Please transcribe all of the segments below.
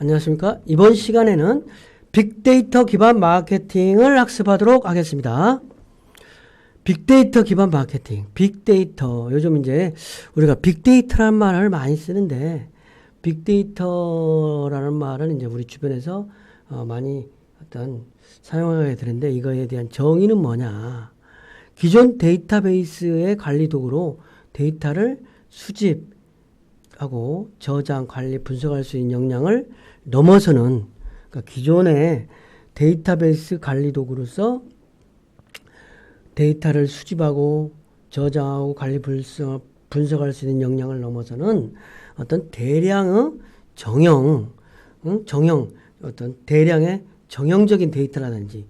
안녕하십니까? 이번 시간에는 빅데이터 기반 마케팅을 학습하도록 하겠습니다. 빅데이터 기반 마케팅, 빅데이터. 요즘 이제 우리가 빅데이터라는 말을 많이 쓰는데, 빅데이터라는 말은 이제 우리 주변에서 많이 어떤 사용하게 되는데, 이거에 대한 정의는 뭐냐? 기존 데이터베이스의 관리 도구로 데이터를 수집하고 저장, 관리, 분석할 수 있는 역량을 넘어서는, 그러니까 기존의 데이터베이스 관리 도구로서 데이터를 수집하고 저장하고 관리, 분석할 수 있는 역량을 넘어서는 어떤 대량의 어떤 대량의 정형적인 데이터라든지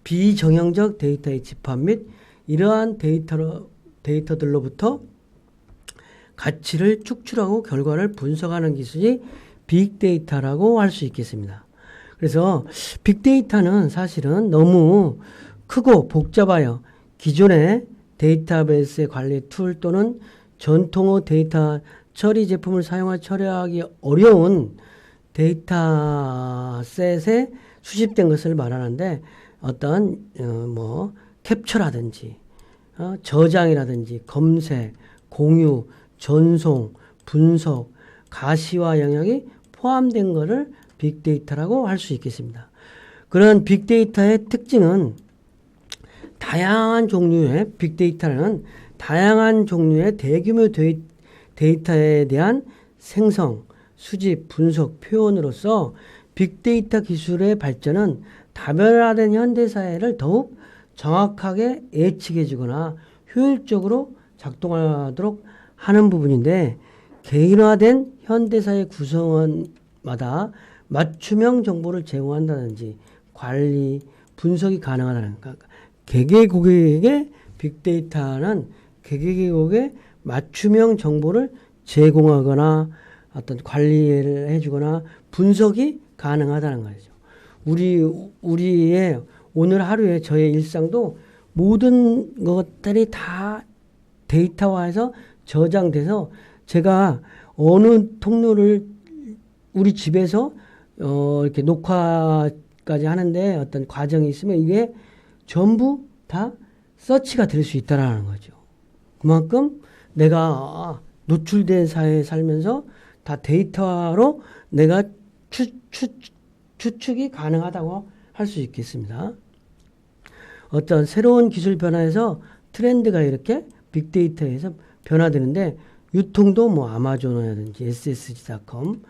비정형적 데이터의 집합 및 이러한 데이터들로부터 가치를 축출하고 결과를 분석하는 기술이 빅데이터라고 할 수 있겠습니다. 그래서 빅데이터는 사실은 너무 크고 복잡하여 기존의 데이터베이스의 관리 툴 또는 전통의 데이터 처리 제품을 사용하여 처리하기 어려운 데이터셋에 수집된 것을 말하는데, 어떤 캡처라든지 저장이라든지 검색, 공유, 전송, 분석, 가시화 영역이 포함된 것을 빅데이터라고 할 수 있겠습니다. 그런 빅데이터의 특징은 빅데이터는 다양한 종류의 대규모 데이터에 대한 생성, 수집, 분석, 표현으로서 빅데이터 기술의 발전은 다변화된 현대사회를 더욱 정확하게 예측해주거나 효율적으로 작동하도록 하는 부분인데, 개인화된 현대사회 구성원마다 맞춤형 정보를 제공한다든지 관리, 분석이 가능하다는, 그러니까 개개 고객에게 빅데이터는 개개 고객에 맞춤형 정보를 제공하거나 어떤 관리를 해주거나 분석이 가능하다는 거죠. 우리의 오늘 하루의 저의 일상도 모든 것들이 다 데이터화해서 저장돼서, 제가 어느 통로를 우리 집에서 이렇게 녹화까지 하는데 어떤 과정이 있으면 이게 전부 다 서치가 될 수 있다라는 거죠. 그만큼 내가 노출된 사회에 살면서 다 데이터로 내가 추측이 가능하다고 할 수 있겠습니다. 어떤 새로운 기술 변화에서 트렌드가 이렇게 빅데이터에서 변화되는데, 유통도 아마존이라든지 SSG.com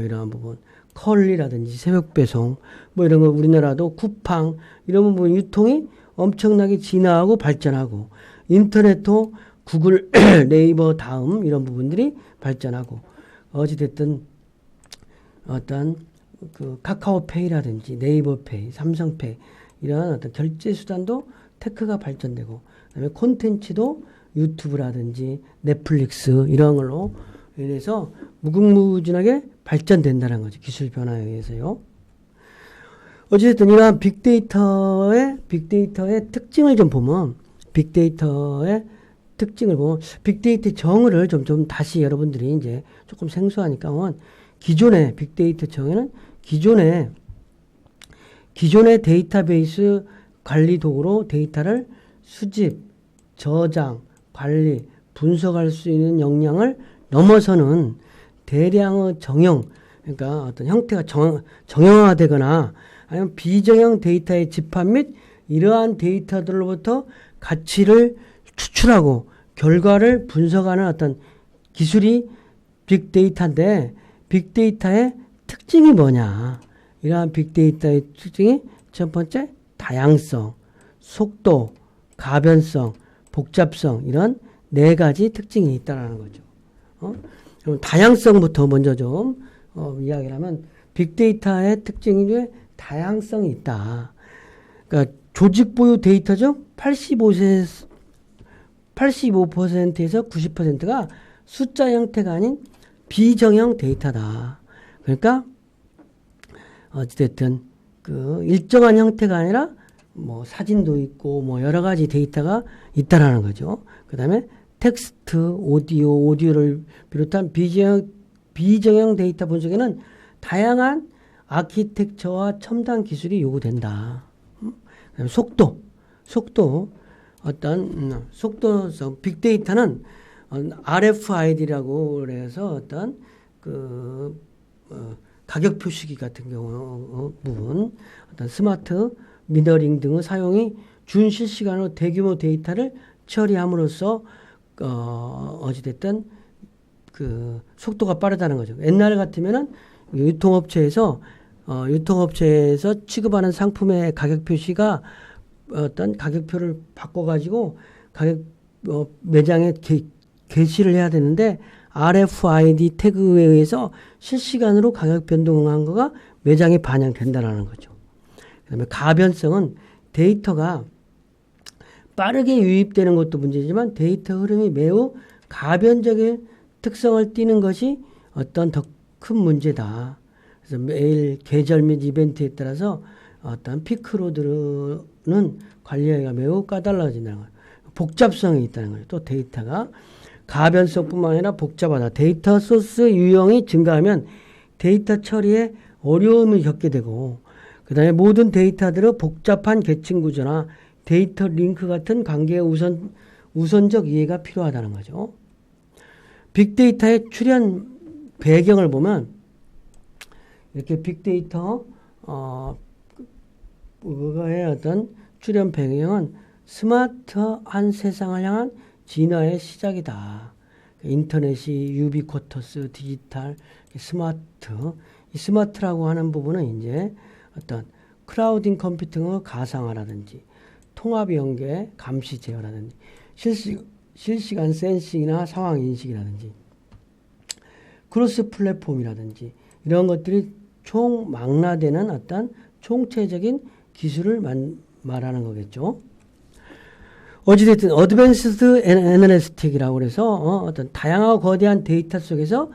이런 부분, 컬리라든지 새벽 배송 이런 거, 우리나라도 쿠팡 이런 부분 유통이 엄청나게 진화하고 발전하고, 인터넷도 구글, 네이버 다음 이런 부분들이 발전하고, 어찌됐든 어떤 그 카카오페이라든지 네이버페이, 삼성페이 이런 어떤 결제 수단도 테크가 발전되고, 그다음에 콘텐츠도 유튜브라든지 넷플릭스 이런 걸로 인해서 무궁무진하게 발전된다는 거죠. 기술 변화에 의해서요. 어쨌든 이러한 빅데이터의 특징을 좀 보면, 빅데이터의 정의를 좀 다시 여러분들이 이제 조금 생소하니까, 기존의 빅데이터 정의는 기존의 데이터베이스 관리 도구로 데이터를 수집, 저장, 관리, 분석할 수 있는 역량을 넘어서는 대량의 그러니까 어떤 형태가 정형화되거나 아니면 비정형 데이터의 집합 및 이러한 데이터들로부터 가치를 추출하고 결과를 분석하는 어떤 기술이 빅데이터인데, 빅데이터의 특징이 뭐냐? 이러한 빅데이터의 특징이 첫 번째, 다양성, 속도, 가변성, 복잡성, 이런 네 가지 특징이 있다는 거죠. 그럼 다양성부터 먼저 좀 이야기를 하면, 빅데이터의 특징 중에 다양성이 있다. 그러니까 조직 보유 데이터 중 85%에서 90%가 숫자 형태가 아닌 비정형 데이터다. 그러니까 어찌됐든 그 일정한 형태가 아니라 사진도 있고 여러 가지 데이터가 있다라는 거죠. 그 다음에 텍스트, 오디오를 비롯한 비정형 데이터 분석에는 다양한 아키텍처와 첨단 기술이 요구된다. 그다음에 속도 속도성 빅데이터는 RFID라고 그래서 어떤 가격 표시기 같은 경우 부분, 어떤 스마트 미러링 등의 사용이 준실시간으로 대규모 데이터를 처리함으로써 어찌됐든 그 속도가 빠르다는 거죠. 옛날 같으면은 유통업체에서 취급하는 상품의 가격 표시가 어떤 가격표를 바꿔가지고 매장에 게시를 해야 되는데 RFID 태그에 의해서 실시간으로 가격 변동한 거가 매장에 반영된다는 거죠. 그다음에 가변성은 데이터가 빠르게 유입되는 것도 문제지만 데이터 흐름이 매우 가변적인 특성을 띠는 것이 어떤 더 큰 문제다. 그래서 매일 계절 및 이벤트에 따라서 어떤 피크로드는 관리하기가 매우 까달라진다는 거예요. 복잡성이 있다는 거예요. 또 데이터가 가변성뿐만 아니라 복잡하다. 데이터 소스 유형이 증가하면 데이터 처리에 어려움을 겪게 되고, 그 다음에 모든 데이터들의 복잡한 계층 구조나 데이터 링크 같은 관계의 우선적 이해가 필요하다는 거죠. 빅데이터의 출현 배경을 보면 이렇게 빅데이터 그거의 어떤 출현 배경은 스마트한 세상을 향한 진화의 시작이다. 인터넷이 유비쿼터스, 디지털, 스마트. 이 스마트라고 하는 부분은 이제 어떤 클라우딩 컴퓨팅의 가상화라든지 통합 연계, 감시 제어라든지 실시간 센싱이나 상황 인식이라든지 크로스 플랫폼이라든지 이런 것들이 총망라되는 어떤 총체적인 기술을 말하는 거겠죠. 어찌됐든 어드밴스드 애널리스틱이라고 해서 어떤 다양하고 거대한 데이터 속에서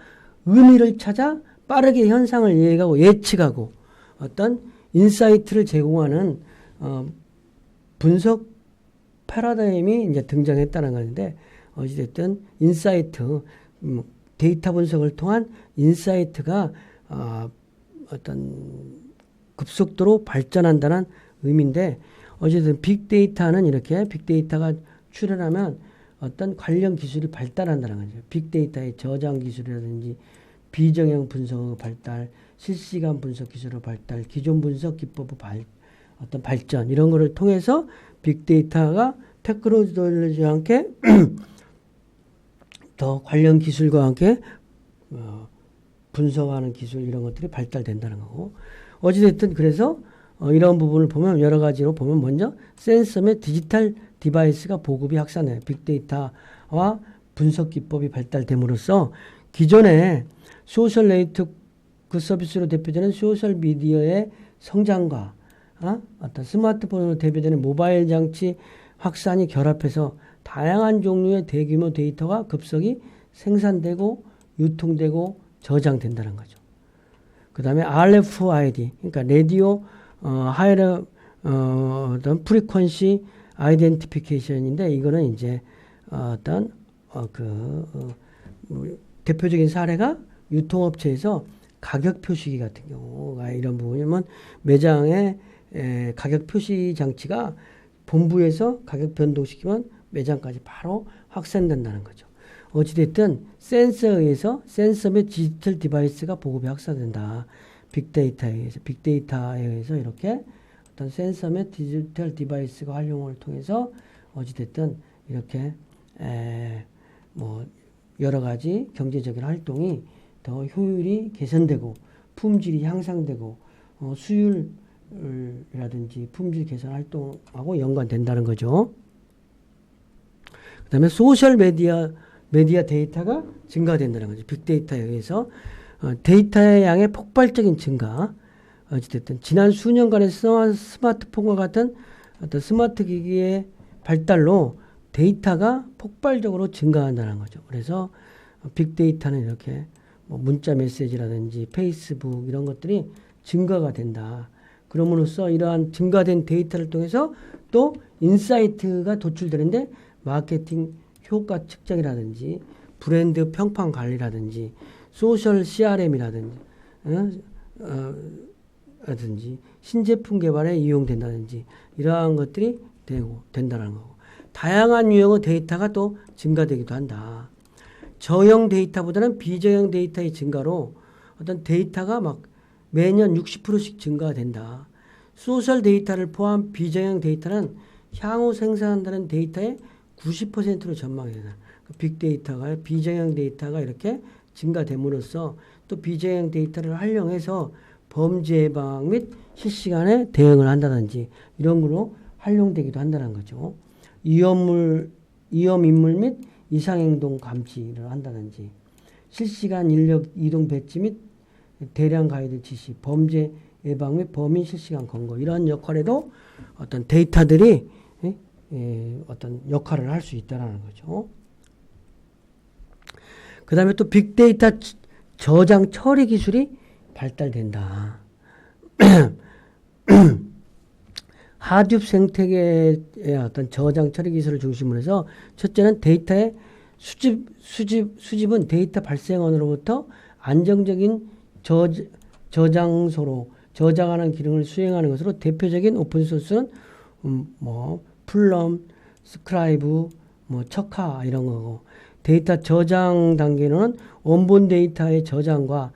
의미를 찾아 빠르게 현상을 이해하고 예측하고 어떤 인사이트를 제공하는 분석 패러다임이 이제 등장했다는 건데, 어찌됐든 인사이트, 데이터 분석을 통한 인사이트가 어떤 급속도로 발전한다는 의미인데, 어쨌든 빅데이터는 이렇게 빅데이터가 출현하면 어떤 관련 기술이 발달한다는 거죠. 빅데이터의 저장 기술이라든지 비정형 분석 발달, 실시간 분석 기술의 발달, 기존 분석 기법의 어떤 발전 이런 거를 통해서 빅데이터가 테크놀로지와 함께 더 관련 기술과 함께 분석하는 기술 이런 것들이 발달된다는 거고, 어찌됐든 그래서 이런 부분을 보면 여러 가지로 보면 먼저 센서 및 디지털 디바이스가 보급이 확산해 빅데이터와 분석 기법이 발달됨으로써 기존의 소셜 네트워크 서비스로 대표되는 소셜 미디어의 성장과 어떤 스마트폰으로 대표되는 모바일 장치 확산이 결합해서 다양한 종류의 대규모 데이터가 급속히 생산되고 유통되고 저장된다는 거죠. 그 다음에 RFID, 그러니까 라디오 하이어 어떤 프리퀀시 아이덴티피케이션인데, 이거는 이제 어떤 대표적인 사례가 유통업체에서 가격 표시기 같은 경우가 이런 부분이면 매장의 가격 표시 장치가 본부에서 가격 변동시키면 매장까지 바로 확산된다는 거죠. 어찌됐든 센서에 의해서 센서 및 디지털 디바이스가 보급이 확산된다. 빅데이터에 의해서 이렇게 어떤 센서 및 디지털 디바이스가 활용을 통해서 어찌됐든 이렇게 뭐 여러 가지 경제적인 활동이 더 효율이 개선되고 품질이 향상되고 수율이라든지 품질 개선 활동하고 연관된다는 거죠. 그 다음에 소셜 메디어 데이터가 증가된다는 거죠. 빅데이터에 의해서 데이터의 양의 폭발적인 증가. 어찌됐든 지난 수년간의 스마트폰과 같은 어떤 스마트 기기의 발달로 데이터가 폭발적으로 증가한다는 거죠. 그래서 빅데이터는 이렇게 뭐 문자 메시지라든지 페이스북 이런 것들이 증가가 된다. 그럼으로써 이러한 증가된 데이터를 통해서 또 인사이트가 도출되는데 마케팅 효과 측정이라든지 브랜드 평판 관리라든지 소셜 CRM이라든지 개발이라든지 신제품 개발에 이용된다든지 이러한 것들이 된다는 거고, 다양한 유형의 데이터가 또 증가되기도 한다. 저형 데이터보다는 비저형 데이터의 증가로 어떤 데이터가 막 매년 60%씩 증가된다. 소셜 데이터를 포함 비저형 데이터는 향후 생산한다는 데이터의 90%로 전망이 된다. 빅데이터가 비저형 데이터가 이렇게 증가됨으로써 또 비저형 데이터를 활용해서 범죄 예방 및 실시간에 대응을 한다든지 이런 걸로 활용되기도 한다는 거죠. 위험 인물 및 이상행동 감지를 한다든지 실시간 인력 이동 배치 및 대량 가이드 지시, 범죄 예방 및 범인 실시간 검거 이런 역할에도 어떤 데이터들이 어떤 역할을 할 수 있다는 거죠. 그 다음에 또 빅데이터 저장 처리 기술이 발달된다. 하둡 생태계의 어떤 저장 처리 기술을 중심으로 해서 첫째는 데이터의 수집은 데이터 발생원으로부터 안정적인 저장소로 저장하는 기능을 수행하는 것으로 대표적인 오픈소스는 플럼, 스크라이브, 척하 이런 거고, 데이터 저장 단계는 원본 데이터의 저장과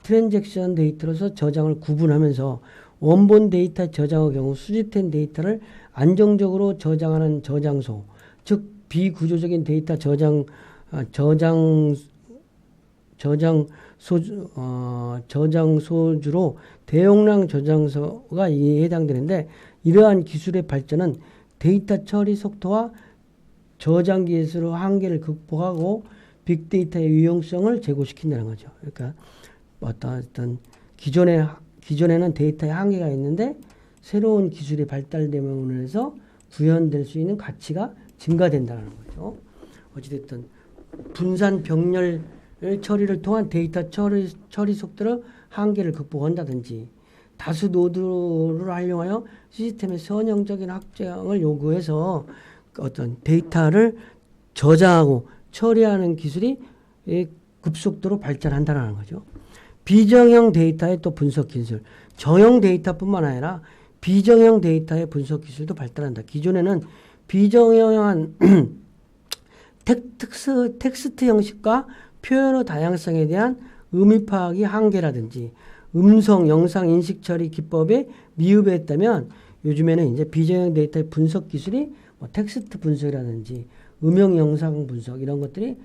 트랜잭션 데이터로서 저장을 구분하면서 원본 데이터 저장의 경우 수집된 데이터를 안정적으로 저장하는 저장소, 즉 비구조적인 데이터 저장소주로 대용량 저장소가 이에 해당되는데, 이러한 기술의 발전은 데이터 처리 속도와 저장 기술의 한계를 극복하고 빅데이터의 유용성을 제고시킨다는 거죠. 그러니까 어떤 기존에는 데이터의 한계가 있는데 새로운 기술이 발달됨으로 해서 구현될 수 있는 가치가 증가된다는 거죠. 어찌됐든 분산 병렬 처리를 통한 데이터 처리 속도를 한계를 극복한다든지 다수 노드를 활용하여 시스템의 선형적인 확장을 요구해서 어떤 데이터를 저장하고 처리하는 기술이 급속도로 발전한다는 거죠. 비정형 데이터의 또 분석 기술, 정형 데이터뿐만 아니라 비정형 데이터의 분석 기술도 발달한다. 기존에는 비정형한 텍스트 형식과 표현의 다양성에 대한 의미 파악이 한계라든지 음성, 영상 인식 처리 기법에 미흡했다면 요즘에는 이제 비정형 데이터의 분석 기술이 텍스트 분석이라든지 음영, 영상 분석 이런 것들이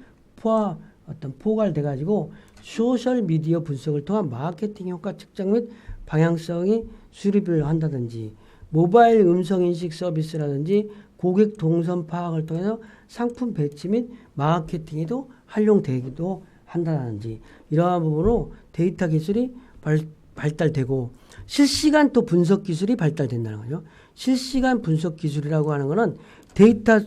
포괄돼 가지고 소셜 미디어 분석을 통한 마케팅 효과 측정 및 방향성이 수립을 한다든지 모바일 음성 인식 서비스라든지 고객 동선 파악을 통해서 상품 배치 및 마케팅에도 활용되기도 한다든지 이러한 부분으로 데이터 기술이 발달되고 실시간 또 분석 기술이 발달된다는 거죠. 실시간 분석 기술이라고 하는 것은 데이터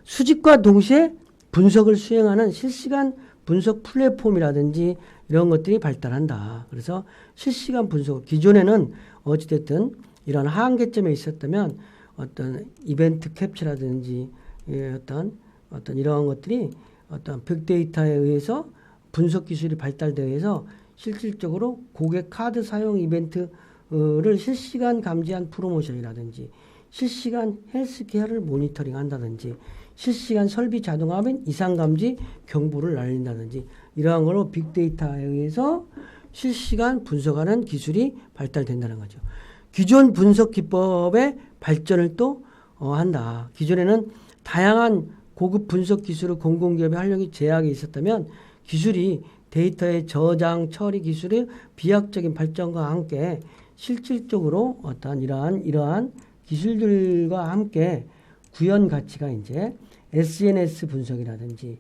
수집과 동시에 분석을 수행하는 실시간 분석 플랫폼이라든지 이런 것들이 발달한다. 그래서 실시간 분석, 기존에는 어찌됐든 이런 한계점에 있었다면 어떤 이벤트 캡처라든지 어떤 이러한 것들이 어떤 빅데이터에 의해서 분석 기술이 발달되어 해서 실질적으로 고객 카드 사용 이벤트를 실시간 감지한 프로모션이라든지 실시간 헬스케어를 모니터링 한다든지 실시간 설비 자동화 및 이상 감지 경보를 날린다든지 이러한 걸로 빅데이터에 의해서 실시간 분석하는 기술이 발달된다는 거죠. 기존 분석 기법의 발전을 또 한다. 기존에는 다양한 고급 분석 기술을 공공기업의 활용이 제약이 있었다면 기술이 데이터의 저장 처리 기술의 비약적인 발전과 함께 실질적으로 어떤 이러한 기술들과 함께 구현 가치가 이제 SNS 분석이라든지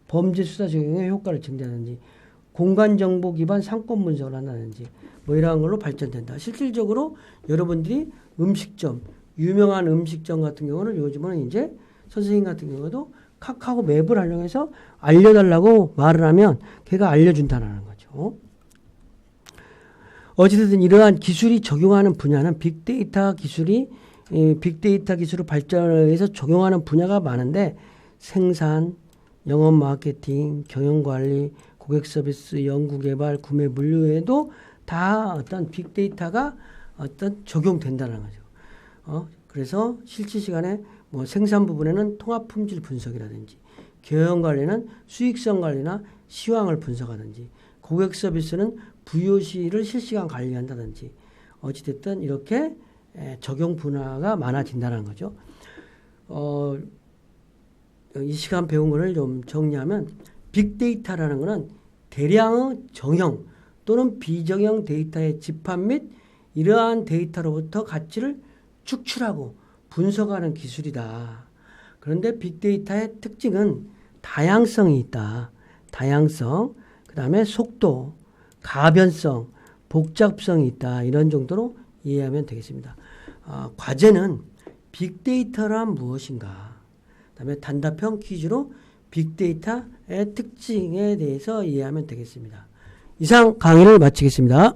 범죄 수사 적용의 효과를 증대하든지 공간 정보 기반 상권 분석을 한다든지 이러한 걸로 발전된다. 실질적으로 여러분들이 음식점, 유명한 음식점 같은 경우는 요즘은 이제 선생님 같은 경우도 카카오 맵을 활용해서 알려달라고 말을 하면 걔가 알려준다는 거죠. 어찌됐든 이러한 기술이 적용하는 분야는 빅데이터 기술을 발전해서 적용하는 분야가 많은데 생산, 영업 마케팅, 경영 관리, 고객 서비스, 연구 개발, 구매 물류에도 다 어떤 빅데이터가 어떤 적용된다는 거죠. 그래서 실제 시간에 뭐 생산 부분에는 통합 품질 분석이라든지, 경영 관리는 수익성 관리나 시황을 분석하든지, 고객 서비스는 VOC를 실시간 관리한다든지, 어찌됐든 이렇게 적용 분야가 많아진다는 거죠. 이 시간 배운 거를 좀 정리하면, 빅데이터라는 것은 대량의 정형 또는 비정형 데이터의 집합 및 이러한 데이터로부터 가치를 축출하고 분석하는 기술이다. 그런데 빅데이터의 특징은 다양성이 있다. 다양성, 그 다음에 속도, 가변성, 복잡성이 있다. 이런 정도로 이해하면 되겠습니다. 과제는 빅데이터란 무엇인가? 그 다음에 단답형 퀴즈로 빅데이터의 특징에 대해서 이해하면 되겠습니다. 이상 강의를 마치겠습니다.